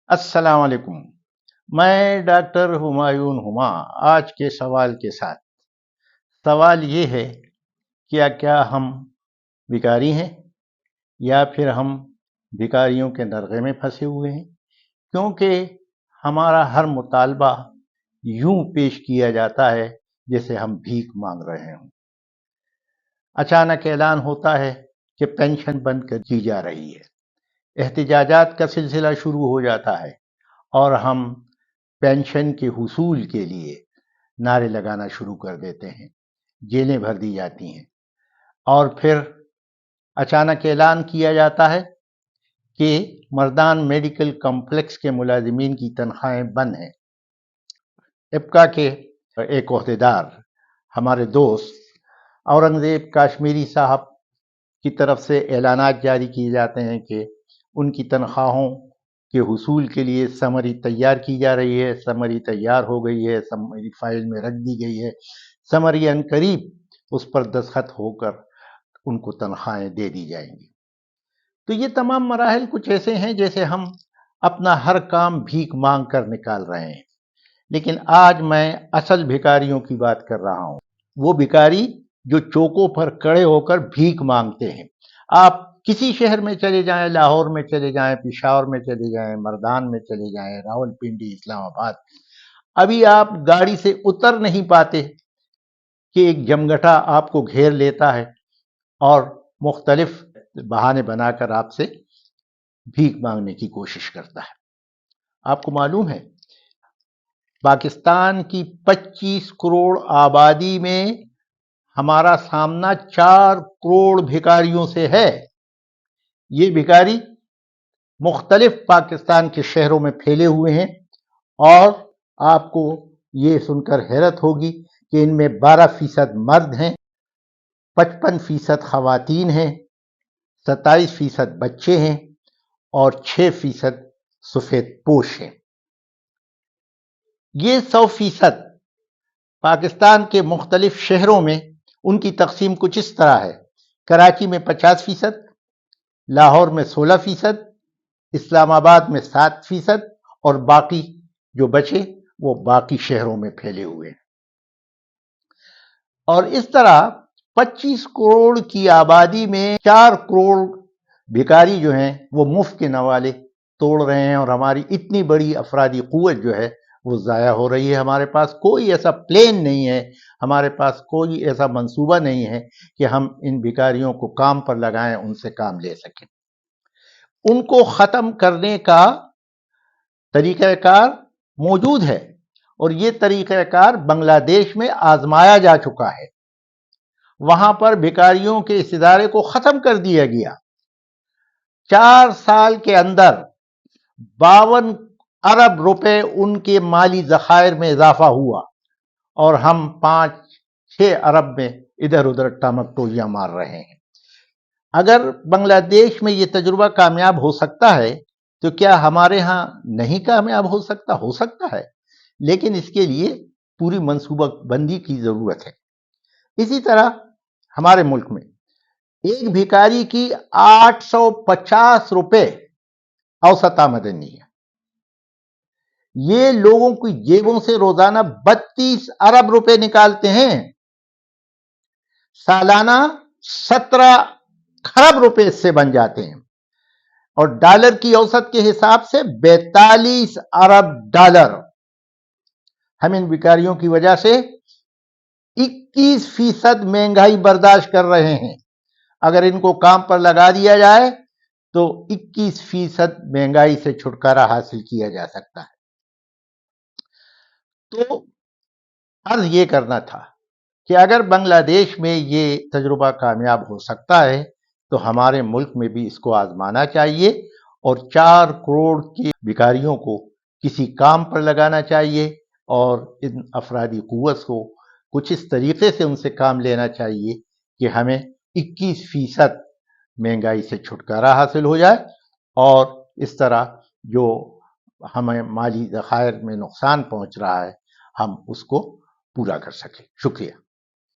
अस्सलाम वालेकुम। मैं डॉक्टर हुमायूं हुमा आज के सवाल के साथ। सवाल ये है, क्या हम भिखारी हैं या फिर हम भिखारियों के दरगे में फंसे हुए हैं? क्योंकि हमारा हर मुतालबा यूं पेश किया जाता है जैसे हम भीख मांग रहे हों। अचानक ऐलान होता है कि पेंशन बंद कर दी जा रही है। एहतिजाजात का सिलसिला शुरू हो जाता है और हम पेंशन के हुसूल के लिए नारे लगाना शुरू कर देते हैं। जेलें भर दी जाती हैं और फिर अचानक ऐलान किया जाता है कि मर्दान मेडिकल कॉम्प्लेक्स के मुलाजिमीन की तनख्वाहें बंद हैं। इब्का के एक ओहदेदार, हमारे दोस्त औरंगजेब काश्मीरी साहब की तरफ से ऐलानात जारी किए जाते हैं कि उनकी तनख्वाहों के हुसूल के लिए समरी तैयार की जा रही है। समरी तैयार हो गई है, समरी फाइल में रख दी गई है। समरी अनकरीब उस पर दस्तखत होकर उनको तनख्वाहें दे दी जाएंगी। तो ये तमाम मराहल कुछ ऐसे हैं जैसे हम अपना हर काम भीख मांग कर निकाल रहे हैं। लेकिन आज मैं असल भिखारियों की बात कर रहा हूं। वो भिखारी जो चौकों पर खड़े होकर भीख मांगते हैं। आप किसी शहर में चले जाएं, लाहौर में चले जाएं, पेशावर में चले जाएं, मर्दान में चले जाएं, रावलपिंडी, इस्लामाबाद, अभी आप गाड़ी से उतर नहीं पाते कि एक जमघटा आपको घेर लेता है और मुख्तलिफ बहाने बनाकर आपसे भीख मांगने की कोशिश करता है। आपको मालूम है, पाकिस्तान की 25 करोड़ आबादी में हमारा सामना 4 करोड़ भिखारियों से है। ये भिखारी मुख्तलिफ पाकिस्तान के शहरों में फैले हुए हैं और आपको ये सुनकर हैरत होगी कि इनमें 12% मर्द हैं, 55% खवातीन हैं, 27% बच्चे हैं और 6% सफेद पोश हैं। ये 100% पाकिस्तान के मुख्तलिफ शहरों में उनकी तकसीम कुछ इस तरह है। कराची में 50%, लाहौर में 16%, इस्लामाबाद में 7% और बाकी जो बचे वो बाकी शहरों में फैले हुए हैं। और इस तरह 25 करोड़ की आबादी में 4 करोड़ भिखारी जो हैं वो मुफ्त के नवाले तोड़ रहे हैं और हमारी इतनी बड़ी अफरादी कुव्वत जो है वो ज़ाया हो रही है। हमारे पास कोई ऐसा प्लान नहीं है, हमारे पास कोई ऐसा मंसूबा नहीं है कि हम इन भिखारियों को काम पर लगाएं, उनसे काम ले सकें। उनको ख़त्म करने का तरीक़ाकार मौजूद है और ये तरीक़ाकार बांग्लादेश में आजमाया जा चुका है। वहां पर भिखारियों के इस इदारे को ख़त्म कर दिया गया। 4 साल के अंदर 52 अरब रुपए उनके माली ज़खायर में इजाफा हुआ और हम 5-6 अरब में इधर उधर टामक टोलियां मार रहे हैं। अगर बांग्लादेश में ये तजुर्बा कामयाब हो सकता है तो क्या हमारे यहाँ नहीं कामयाब हो सकता? हो सकता है, लेकिन इसके लिए पूरी मंसूबाबंदी की जरूरत है। इसी तरह हमारे मुल्क में एक भिखारी की 850 रुपए औसत आमदनी है। ये लोगों की जेबों से रोजाना 32 अरब रुपए निकालते हैं। सालाना 17 खरब रुपए इससे बन जाते हैं और डॉलर की औसत के हिसाब से 42 अरब डॉलर। हम इन भिखारियों की वजह से 21% महंगाई बर्दाश्त कर रहे हैं। अगर इनको काम पर लगा दिया जाए तो 21% महंगाई से छुटकारा हासिल किया जा सकता है। तो अर्ज ये करना था कि अगर बांग्लादेश में ये तजुर्बा कामयाब हो सकता है तो हमारे मुल्क में भी इसको आजमाना चाहिए और 4 करोड़ के भिखारियों को किसी काम पर लगाना चाहिए और इन अफरादी कुव्वत को कुछ इस तरीके से उनसे काम लेना चाहिए कि हमें 21% महंगाई से छुटकारा हासिल हो जाए और इस तरह जो हमें माली ज़खायर में नुकसान पहुंच रहा है हम उसको पूरा कर सकें। शुक्रिया।